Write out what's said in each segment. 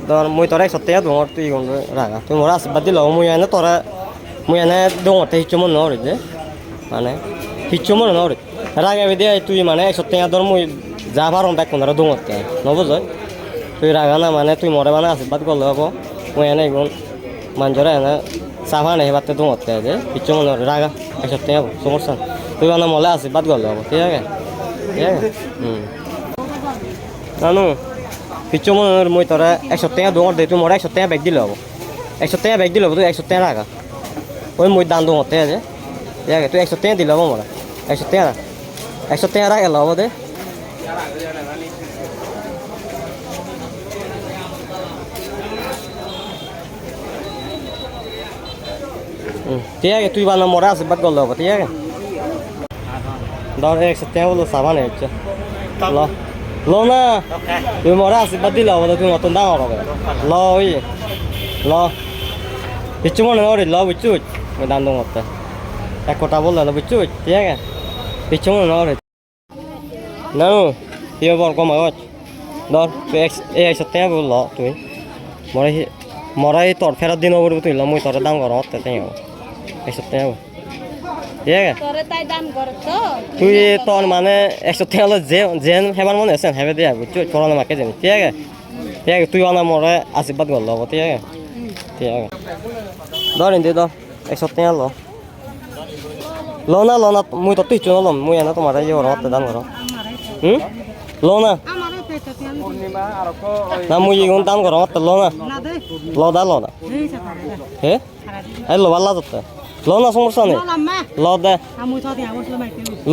ধর মুই তোরা 100 দোঙর তুই কোন রাগা তুই মোরা আশীর্বাদ দিল মুই এনে দোঙরতে হিচ্ছ মন নরে যে মানে হিচ্ছ মন নরে রাগা বেদে তুই মানে 100 ধর মুই যা পারম ব্যাক কোন দোঙরতে নবুঝ তুই রাগা না মানে তুই মরে মানে আশীর্বাদ করলে হবো মুই এনে এগুন মানুষরা এনে চাফা নেই বাতে দোঙরতে যে হিচ্ছ মন নরে রাগা 100 সমস্যা তুই মানে মলে আশীর্বাদ করলে হবো ঠিক আছে জানো হিচ্ছ মন মই তোরা 100 দোঙর দে তুই মরে 100 ব্যাগ দিলে হবো 100 ব্যাগ দিলে হবো তুই 100 রাগা ওই মই দান দোঙরতে আছে ঠিক আছে তুই 100 দিলে হবো মরা 100 রাখা এলো হবো দে ঠিক আছে তুই বানা মরা আশীর্বাদ করলে হবো ঠিক আছে ধর 100 বলো সাবান হচ্ছে ল না তুই মরা আশীর্বাদ দিলে হবো তুই মতন দাম হবে ল ওই ল কিচ্ছু মনে নয় ল বুঝছু ওই দাম দোঙরতে এক কথা বললে না বুঝছু ঠিক আছে কিচ্ছু মনে নয় না তুই বল কম আওয়াজ ধর তুই 100 বলল তুই মরাই তোর ফেরত দিন বলবো তুই মুই তোর দাম কর তাই 100 ঠিক আছে তুই তোর মানে 100 হলো জেন হেবার মনে আছেন হেবে দিয়া বুঝছো করোনা মাকে জানি ঠিক আছে তুই অনা মরে আশীর্বাদ করলো হবো ঠিক আছে ধর ইন্দি ধর 100 ল না মুই তো তুই চললাম মুই এনে তোমার ইয়ে করো দান করো ল না না মুই এগুন দান করো ল না হে লো ভাল্লা তোর ল না সমস্যা নেই ল দে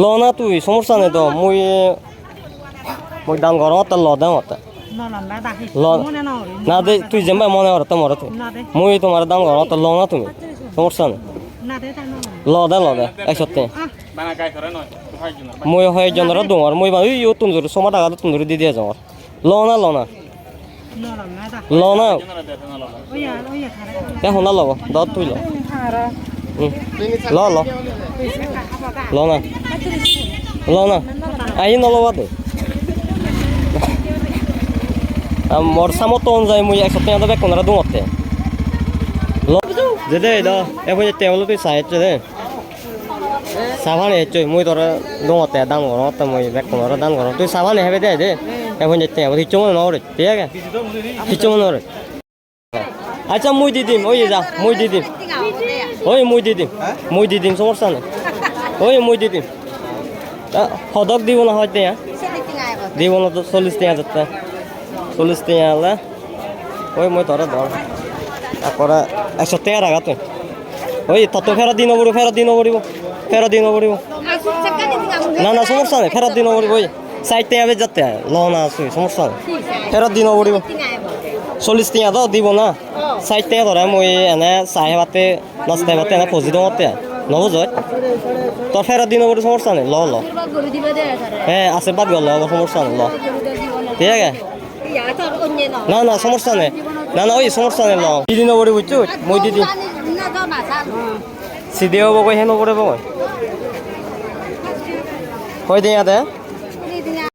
ল না তুই সমস্যা নেই তো মুই দান করো ল দে মতে না দে তুই যেমন মনে হর তোমার তুই মুই তোমার দাম করো ল না তুমি সমস্যা নেই ল দে 100 মুই হয় জনের দোঙর মুই ইউ তুমজুর সময় টাকা তুমজুর দি দিয়ে যাওয়ার ল না এখন না লব দত তুই ল না আই নলবা দে মোর সামত যায় মুই 100 বেক কোন দোঙরতে যে দে দ এখন তেল তুই সাইছে দে সাবান হেচই মুই তোর দোঙরতে দাম করো তা মুই বেক কোন দাম করো তুই সাবান হেবে দে দে এখন যেতে হিচ্ছ মনে নরে ঠিক আছে হিচ্ছ মনে নরে আচ্ছা মুই দি দিম ওই যা মুই দি দিম মুই দি দিম সমস্যা নেই ওই মুই দি দিম সদক দিব না হয়তো দিব না তো 40 টাকা যাতে 40 টাকা হলে ওই মই তোরা ধর তারপরে 100 রাখা তুই ওই তত ফেরত দিন পড়ব না সমস্যা নেই ফেরত দিন পড়ব ওই 60 টাকা যাতে ল না আসুই সমস্যা নেই ফেরত দিন পড়ব 40 টাকা তো দিব না 60 টাকা ধরে মই এনে চাহে বাতে নাস্তাই বাতে এনে ফজি দোঙতে নবুঝ তোর ফেরত দিন পড়ব সমস্যা নেই ল হ্যাঁ আশীর্বাদ গল সমস্যা নেই ল ঠিক আছে না সমস্যা নেই না ওই সমস্যা নেই ল দিন পড়ব বুঝছো মই দিদি সিধে হবো কই হেন পড়ব কই দিয়া দে